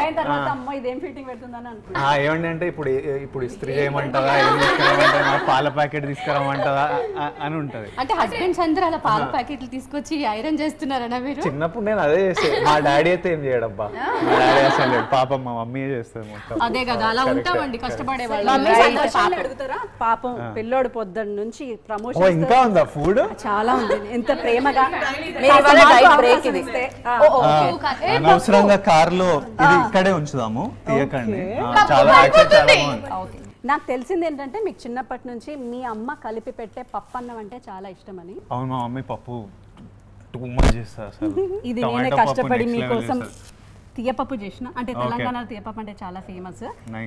పెళ్ళైన తర్వాత అమ్మ ఇదేం ఫిట్టింగ్ పెడుతుందని అనుకుంటా. ఏమండి అంటే ఇప్పుడు ఇస్త్రీ చేయమంటారా, ఏం తీసుకురామంటారా, పాల ప్యాకెట్ తీసుకురామంటారా అని ఉంటది. అంటే హస్బెండ్స్ అందరూ అలా పాల ప్యాకెట్లు తీసుకొచ్చి ఐరన్ చేస్తున్నారనా మీరు? చిన్నప్పుడు నేను అదే చేస్తాను. మా డాడీ అయితే ఏం చేయడబ్బా, మా డాడీ అసలు పాపం మా మమ్మీ చేస్తుంది మొత్తం. అదే కదా, అలా ఉంటామండి కష్టపడే వాళ్ళు. అడుగుతారా పాపం పిల్లోడు పొద్దున్న నుంచి ప్రమోషన్ ఇంకా ఉందా ఫుడ్? చాలా ఉంది. ఎంత ప్రేమగా అనవసరంగా కార్లో ఇది ఇక్కడే ఉంచుదాము, తీయకండి. చాలా బాగుంది. నాకు తెలిసింది ఏంటంటే మీకు చిన్నప్పటి నుంచి మీ అమ్మ కలిపి పెట్టే పప్పు అన్నం అంటే చాలా ఇష్టం అని. అవును, మా మమ్మీ పప్పు టూ మచ్ చేస్తారు అసలు. ఇది నేనే కష్టపడి మీకోసం తీయపప్పు చేసిన. అంటే తెలంగాణలో తీయపప్పు అంటే చాలా ఫేమస్.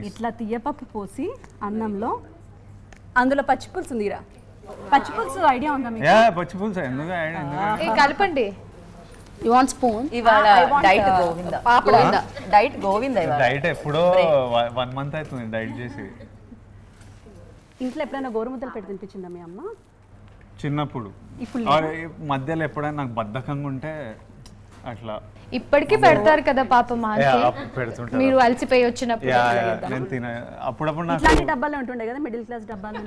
ఇట్లా తీయపప్పు పోసి అన్నంలో అందులో పచ్చిపులుసు ఉందిరా. పచ్చిపులుసు ఐడియా ఉందా మీకు? పచ్చిపులుసు ఎందుకు కలపండి. You want spoon? ఇవాళ డైట్ గోవింద. పాపడా డైట్ గోవింద. డైట్ ఎప్పుడో 1 month అవుతుంది డైట్ చేసి. ఇంట్లో ఎప్పుడైనా గోరుముద్దలు పెట్టి తినిపించిందా మీ అమ్మ? చిన్నప్పుడు. మధ్యలో ఎప్పుడైనా నాకు బద్ధకంగా ఉంటే అట్లా. ఇప్పటికీ పెడతారు కదా పాపం, పెడుతుంటారు. మీరు అలసిపోయి వచ్చినప్పుడు నేను తిన అప్పుడప్పుడు నాకు ఇట్లాంటి డబ్బాలే ఉంటుండే కదా, మిడిల్ క్లాస్ డబ్బాలు.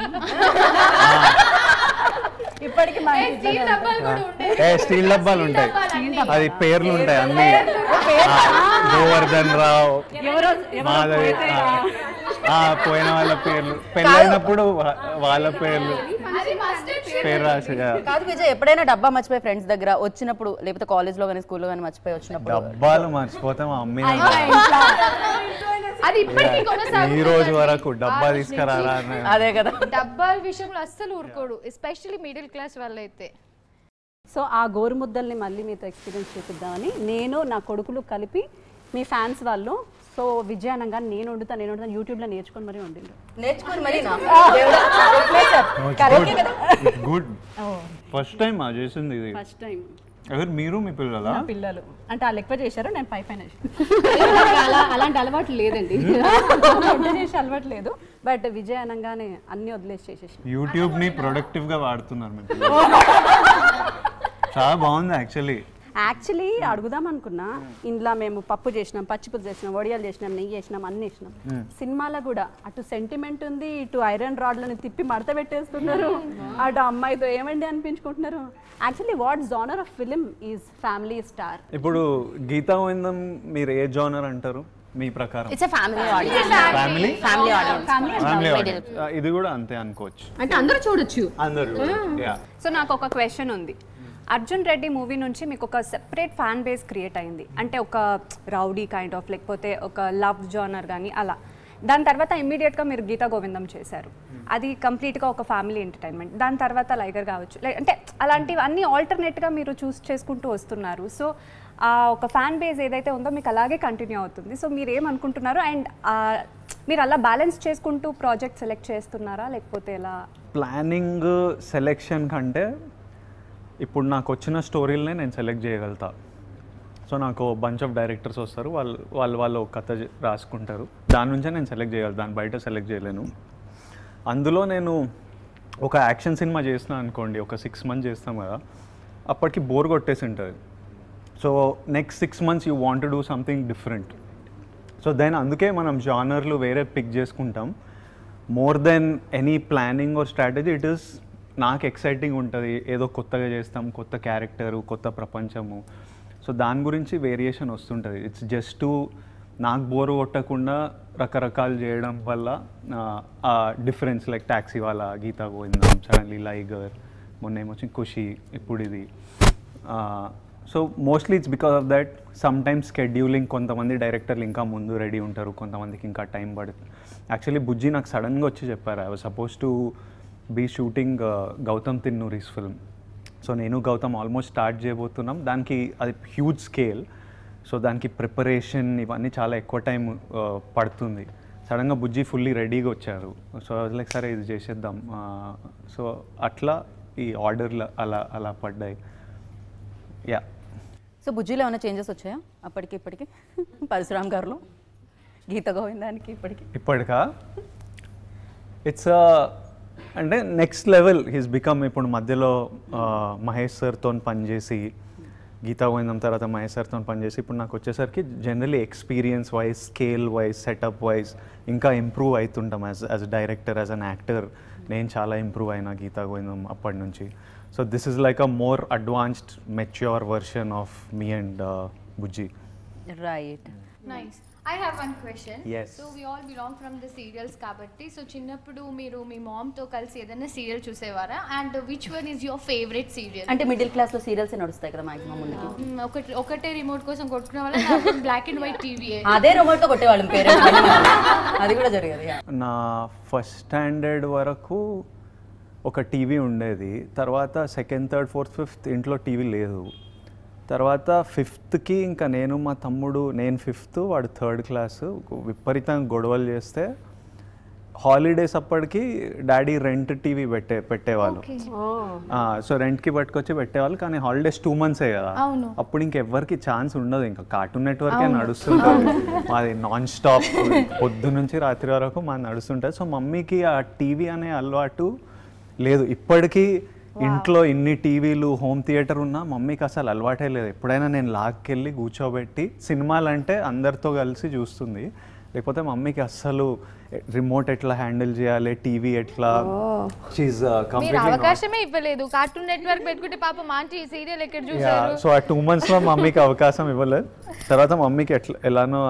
ఇప్పటికి స్టీల్ డబ్బాలు ఉంటాయి, అది పేర్లు ఉంటాయి అన్ని. గోవర్ధన్ రావు, మాధవి, పోయిన వాళ్ళ పేర్లు, పెళ్ళైనప్పుడు వాళ్ళ పేర్లు రాసి. కాదు విజయ్, ఎప్పుడైనా డబ్బా మర్చిపోయి ఫ్రెండ్స్ దగ్గర వచ్చినప్పుడు, లేకపోతే కాలేజ్ లో కానీ స్కూల్లో కానీ మర్చిపోయి వచ్చినప్పుడు? డబ్బాలు మర్చిపోతే మా అమ్మ అది ఇప్పటికీ కొనసాగుతుంది. ఈ రోజు వరకు డబ్బా తీసుకురారా. అదే కదా, డబ్బాల విషయంలో అస్సలు ఊరుకోడు, ఎస్పెషల్లీ మిడిల్ క్లాస్ వాళ్ళైతే. సో ఆ గోరుముద్దల్ని మళ్ళీ మీతో ఎక్స్పీరియన్స్ చేపిద్దామని నేను నా కొడుకులు కలిపి మీ ఫ్యాన్స్ వాళ్ళు. సో విజయానంగా నేను వండుతాను యూట్యూబ్లో నేర్చుకొని మరీ వండిండు. నేర్చుకొని మరి గుడ్. ఫస్ట్ టైం చేసింది ఇది. First time. ఎవరు మీరు? మీ పిల్లలా? పిల్లలు అంటే వాళ్ళు ఎక్కువ చేశారు, నేను పై పైన. అలాంటి అలవాటు లేదండి, వంట చేసే అలవాటు లేదు. బట్ విజయ్ అనగానే అన్ని వదిలేసి చేసేసి యూట్యూబ్ ని ప్రొడక్టివ్ గా వాడుతున్నారు మీ పిల్లలు. చాలా బాగుంది యాక్చువల్లీ అడుగుదాం అనుకున్నా. ఇంట్లో మేము పప్పు చేసినాం, పచ్చిపులుసు చేసినాం, వడియాలు చేసినాం, నెయ్యి చేసినాం, అన్ని చేసినాం. సినిమాలో కూడా అటు సెంటిమెంట్ ఉంది, ఇటు ఐరన్ రాడ్లను తిప్పి మడత పెట్టేస్తున్నారు, అటు అమ్మాయితో ఏమండి అనిపించుకుంటున్నారు. Actually what genre of film is Family Star? ఇప్పుడు గీతా గోవిందం మీరు ఏ జోనర్ అంటారు మీ ప్రకారం? It's a family audience. Family audience. ఇది కూడా అంతే అనుకోవచ్చు, అంటే అందరూ చూడొచ్చు. అందరూ. సో నాకు ఒక క్వశ్చన్ ఉంది. అర్జున్ రెడ్డి మూవీ నుంచి మీకు ఒక సెపరేట్ ఫ్యాన్ బేస్ క్రియేట్ అయింది, అంటే ఒక రౌడీ కైండ్ ఆఫ్, లేకపోతే ఒక లవ్ జోనర్ కానీ అలా. దాని తర్వాత ఇమ్మీడియట్గా మీరు గీతా గోవిందం చేశారు, అది కంప్లీట్గా ఒక ఫ్యామిలీ ఎంటర్టైన్మెంట్. దాని తర్వాత లైగర్ కావచ్చు, అంటే అలాంటివి అన్నీ ఆల్టర్నేట్గా మీరు చూస్ చేసుకుంటూ వస్తున్నారు. సో ఆ ఒక ఫ్యాన్ బేస్ ఏదైతే ఉందో మీకు అలాగే కంటిన్యూ అవుతుంది. సో మీరు ఏమనుకుంటున్నారు? అండ్ మీరు అలా బ్యాలెన్స్ చేసుకుంటూ ప్రాజెక్ట్ సెలెక్ట్ చేస్తున్నారా, లేకపోతే ఎలా? ప్లానింగ్ సెలెక్షన్ కంటే ఇప్పుడు నాకు వచ్చిన స్టోరీలనే నేను సెలెక్ట్ చేయగలుగుతా. సో నాకు బంచ్ ఆఫ్ డైరెక్టర్స్ వస్తారు, వాళ్ళు కథ రాసుకుంటారు, దాని నుంచే నేను సెలెక్ట్ చేయగలను, దాని బయట సెలెక్ట్ చేయలేను. అందులో నేను ఒక యాక్షన్ సినిమా చేసిన అనుకోండి, ఒక 6 months చేస్తాం కదా, అప్పటికి బోర్ కొట్టేసి ఉంటుంది. So next 6 months you want to do something different. So then అందుకే మనం జానర్లు వేరే పిక్ చేసుకుంటాం. More than any planning or strategy, it is నాకు ఎక్సైటింగ్ ఉంటుంది, ఏదో కొత్తగా చేస్తాం, కొత్త క్యారెక్టరు, కొత్త ప్రపంచము. సో దాని గురించి వేరియేషన్ వస్తుంటుంది. ఇట్స్ జస్ట్ నాకు బోర్ కొట్టకుండా రకరకాలు చేయడం వల్ల ఆ డిఫరెన్స్, లైక్ టాక్సీ వాళ్ళ, గీతా గోవిందం, సడన్లీ లైగర్, మొన్న ఏమొచ్చింది ఖుషి, ఇప్పుడు ఇది. So mostly it's because of that. Some times scheduling, కొంతమంది డైరెక్టర్లు ఇంకా ముందు రెడీ ఉంటారు, కొంతమందికి ఇంకా టైం పడుతుంది. యాక్చువల్లీ బుజ్జి నాకు సడన్గా వచ్చి చెప్పారు, I was suppose to be shooting Gautam తిన్నూరీస్ ఫిల్మ్. సో నేను గౌతమ్ ఆల్మోస్ట్ స్టార్ట్ చేయబోతున్నాం, దానికి అది హ్యూజ్ స్కేల్. సో దానికి ప్రిపరేషన్ ఇవన్నీ చాలా ఎక్కువ టైం పడుతుంది. సడన్గా బుజ్జి ఫుల్లీ రెడీగా వచ్చారు. సో లైక్ సరే ఇది చేసేద్దాం. సో అట్లా ఈ ఆర్డర్లు అలా పడ్డాయి. యా. సో బుజ్జిలో ఏమైనా చేంజెస్ వచ్చాయా అప్పటికి ఇప్పటికి? పరశురామ్ గారిలో గీతా గోవిందానికి ఇప్పటికా ఇట్స్ అంటే నెక్స్ట్ లెవెల్ హీస్ బికమ్. ఇప్పుడు మధ్యలో మహేష్ సార్తో పనిచేసి గీతా గోవిందం తర్వాత మహేష్ సార్తో పనిచేసి ఇప్పుడు నాకు వచ్చేసరికి generally experience wise, scale wise, setup wise ఇంకా ఇంప్రూవ్ అవుతుంటాం as director, as an actor. నేను చాలా ఇంప్రూవ్ అయినా గీతా గోవిందం అప్పటి నుంచి. So this is like a more advanced mature version of me and Bujji. Right. Nice. I have one question. Yes. So we all belong from the serials kabatti. So చిన్నప్పుడు మీరు మీ ma'am తో కలిసి ఏదైనా సీరియల్ చూసేవారా? And which one is your favorite serial? అంటే middle class లో serials నడుస్తాయి కదా మాక్సిమం ముందుకి. ఒకటే రిమోట్ కోసం కొట్టుకునే వాళ్ళ బ్లాక్ అండ్ వైట్ టీవీ. అదే రిమోట్ తో కొట్టేవాళ్ళం పేరెంట్స్. అది కూడా జరిగేది. నా ఫస్ట్ స్టాండర్డ్ వరకు ఒక టీవీ ఉండేది. తర్వాత సెకండ్, థర్డ్, ఫోర్త్, ఫిఫ్త్ ఇంట్లో టీవీ లేదు. తర్వాత ఫిఫ్త్కి ఇంకా నేను మా తమ్ముడు, నేను ఫిఫ్త్ వాడు థర్డ్ క్లాసు, విపరీతంగా గొడవలు చేస్తే హాలిడేస్ అప్పటికి డాడీ రెంట్ టీవీ పెట్టేవాళ్ళు. సో రెంట్కి పట్టుకొచ్చి పెట్టేవాళ్ళు. కానీ హాలిడేస్ 2 months కదా, అప్పుడు ఇంకెవ్వరికి ఛాన్స్ ఉండదు. ఇంకా కార్టూన్ నెట్వర్కే నడుస్తుంటుంది మాది నాన్ స్టాప్, పొద్దు నుంచి రాత్రి వరకు మాది నడుస్తుంటుంది. సో మమ్మీకి ఆ టీవీ అనే అలవాటు లేదు. ఇప్పటికీ ఇంట్లో ఇన్ని టీవీలు, హోమ్ థియేటర్ ఉన్నా మమ్మీకి అసలు అలవాటే లేదు. ఎప్పుడైనా నేను లాక్కెళ్ళి కూర్చోబెట్టి సినిమాలు అంటే అందరితో కలిసి చూస్తుంది. లేకపోతే మమ్మీకి అస్సలు రిమోట్ ఎట్లా హ్యాండిల్ చేయాలి, టీవీ ఎట్లా, అవకాశమే ఇవ్వలేదు. కార్టూన్ నెట్వర్క్ పెట్టుకుంటే పాప మాంటి సీరియల్ ఎక్కడ చూసారు. సో ఆ 2 months లో మమ్మీకి అవకాశం ఇవ్వలేదు. తర్వాత మమ్మీకి ఎలానో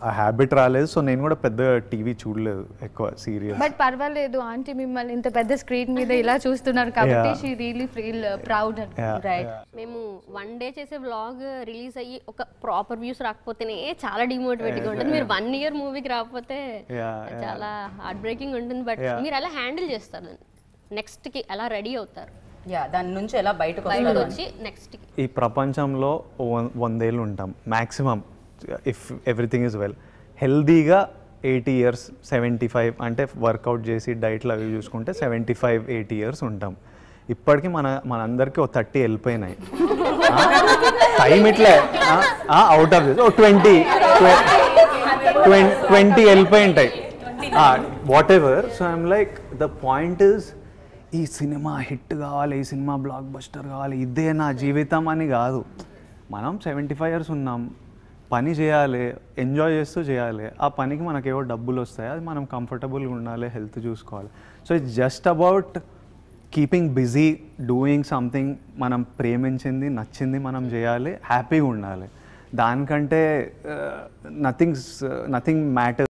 ఆ హ్యాబిట్ రాలేదు. సో నేను కూడా పెద్ద టీవీ చూడలేదు ఎక్కువ సీరియల్. బట్ పర్వాలేదు, ఆంటీ మిమ్మల్ని ఇంత పెద్ద స్క్రీన్ మీద ఇలా చూస్తున్నారు కాబట్టి she really feel proud. Right. మేము 1 day చేసే వ్లాగ్ రిలీజ్ అయ్యి ఒక ప్రాపర్ వ్యూస్ రాకపోతేనే చాలా డిమోటివేటింగ్ ఉంటుంది. మీరు 1 year మూవీకి రాకపోతే చాలా హార్ట్ బ్రేకింగ్ ఉంటుంది. బట్ మీరు ఎలా హ్యాండిల్ చేస్తారు, నెక్స్ట్ కి ఎలా రెడీ అవుతారు, దాని నుంచి ఎలా బయటకు వచ్చి నెక్స్ట్ కి? ఈ ప్రపంచంలో 100 ఏళ్ళు ఉంటాం maximum, if everything is well. హెల్దీగా 80 years, 75 అంటే వర్కౌట్ చేసి డైట్లు అవి చూసుకుంటే 75-80 years ఉంటాం. ఇప్పటికీ మనందరికీ 30 వెళ్ళిపోయినాయి. టైం ఇట్లే అవుట్ ఆఫ్ 20 వెళ్ళిపోయి ఉంటాయి what ever. So I'm like the point is, ఈ సినిమా హిట్ కావాలి, ఈ సినిమా బ్లాక్ బస్టర్ కావాలి, ఇదే నా జీవితం అని కాదు. మనం 75 years ఉన్నాం, పని చేయాలి, ఎంజాయ్ చేస్తూ చేయాలి. ఆ పనికి మనకేవో డబ్బులు వస్తాయి, అది మనం కంఫర్టబుల్గా ఉండాలి, హెల్త్ చూసుకోవాలి. So it's just about keeping busy, doing something మనం ప్రేమించింది, నచ్చింది మనం చేయాలి, హ్యాపీగా ఉండాలి. దానికంటే నథింగ్ మ్యాటర్.